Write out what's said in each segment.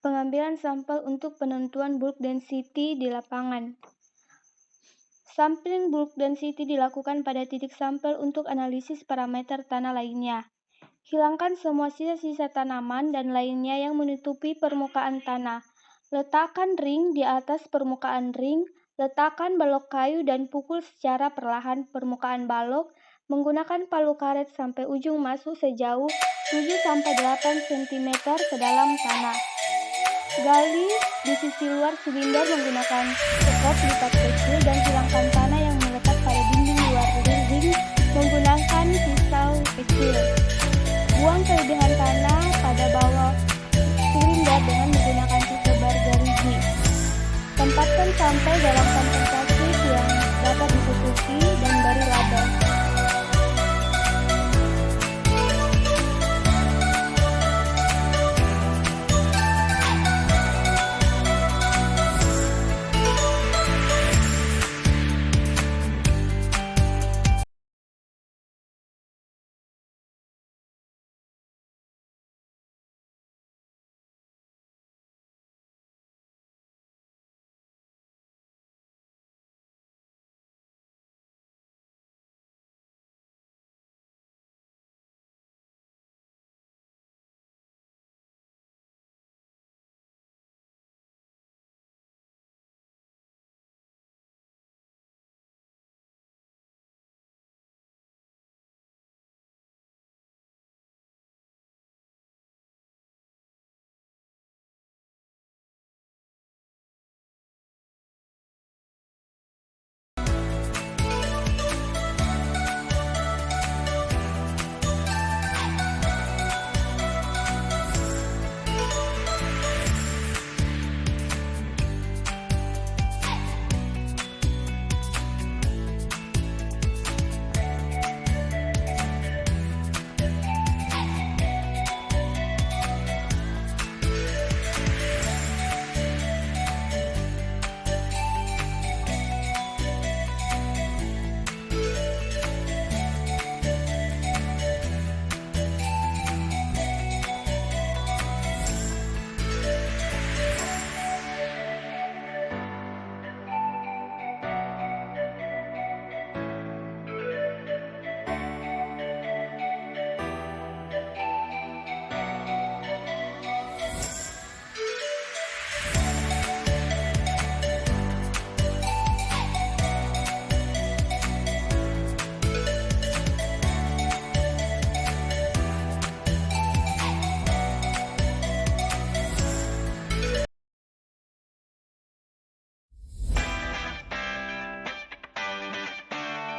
Pengambilan sampel untuk penentuan bulk density di lapangan. Sampling bulk density dilakukan pada titik sampel untuk analisis parameter tanah lainnya. Hilangkan semua sisa-sisa tanaman dan lainnya yang menutupi permukaan tanah. Letakkan ring di atas permukaan ring. Letakkan balok kayu dan pukul secara perlahan permukaan balok menggunakan palu karet sampai ujung masuk sejauh 7-8 cm ke dalam tanah. Gali di sisi luar silinder menggunakan sekop lipat kecil dan hilangkan tanah yang melekat pada dinding luar ring menggunakan pisau kecil. Buang kelebihan tanah pada bawah silinder dengan menggunakan sesebar gerigi. Tempatkan sampel dalam kantong plastik yang dapat ditutupi dan beri label.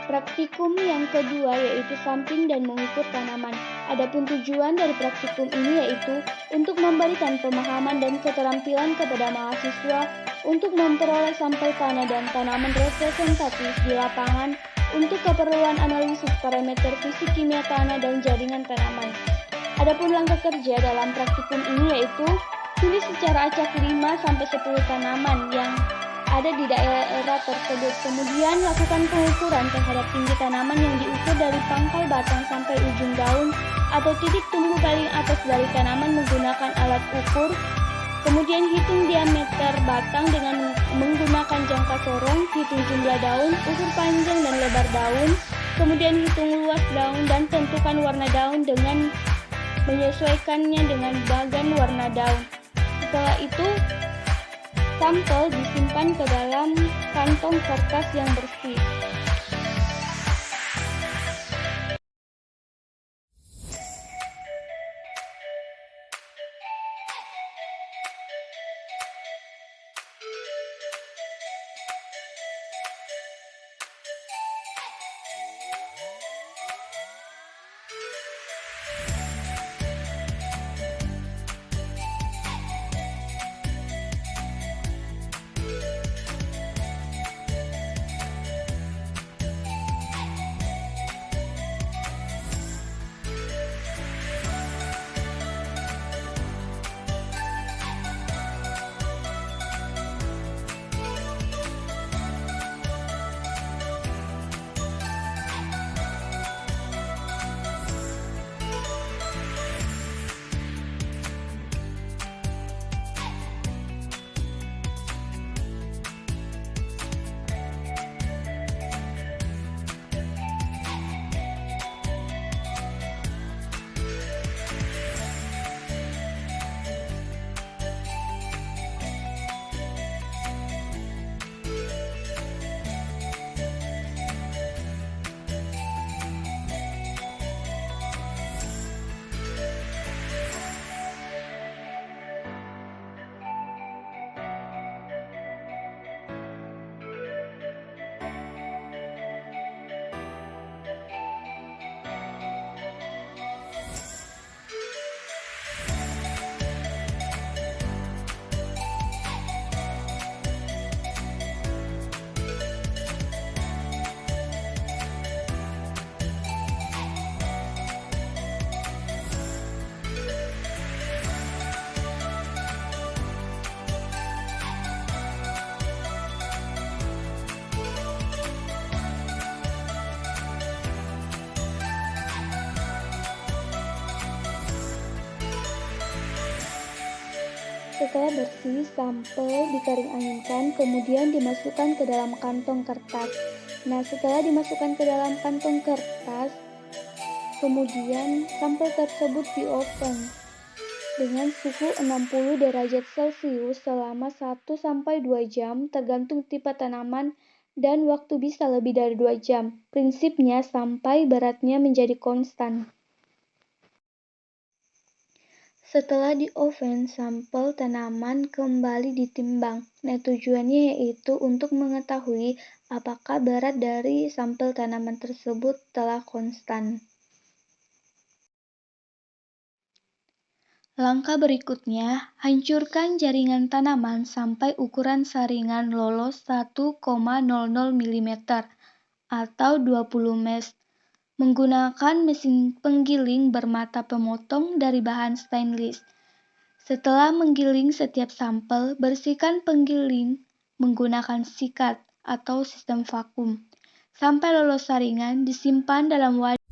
Praktikum yang kedua yaitu sampling dan mengukur tanaman. Adapun tujuan dari praktikum ini yaitu untuk memberikan pemahaman dan keterampilan kepada mahasiswa untuk memperoleh sampel tanah dan tanaman representatif di lapangan untuk keperluan analisis parameter fisik kimia tanah dan jaringan tanaman. Adapun langkah kerja dalam praktikum ini yaitu pilih secara acak 5-10 tanaman yang ada di daerah tersebut. Kemudian lakukan pengukuran terhadap tinggi tanaman yang diukur dari pangkal batang sampai ujung daun atau titik tumbuh paling atas dari tanaman menggunakan alat ukur. Kemudian hitung diameter batang dengan menggunakan jangka sorong, hitung jumlah daun, ukur panjang dan lebar daun, kemudian hitung luas daun dan tentukan warna daun dengan menyesuaikannya dengan bagan warna daun. Setelah itu, sampel disimpan ke dalam kantong kertas yang bersih. Setelah bersih, sampel dikering anginkan, kemudian dimasukkan ke dalam kantong kertas. Nah, setelah dimasukkan ke dalam kantong kertas, kemudian sampel tersebut di oven dengan suhu 60 derajat Celcius selama 1-2 jam tergantung tipe tanaman dan waktu bisa lebih dari 2 jam. Prinsipnya sampai beratnya menjadi konstan. Setelah di oven, sampel tanaman kembali ditimbang. Nah, tujuannya yaitu untuk mengetahui apakah berat dari sampel tanaman tersebut telah konstan. Langkah berikutnya, hancurkan jaringan tanaman sampai ukuran saringan lolos 1,00 mm atau 20 mesh. Menggunakan mesin penggiling bermata pemotong dari bahan stainless. Setelah menggiling setiap sampel, bersihkan penggiling menggunakan sikat atau sistem vakum. Sampai lolos saringan, disimpan dalam wadah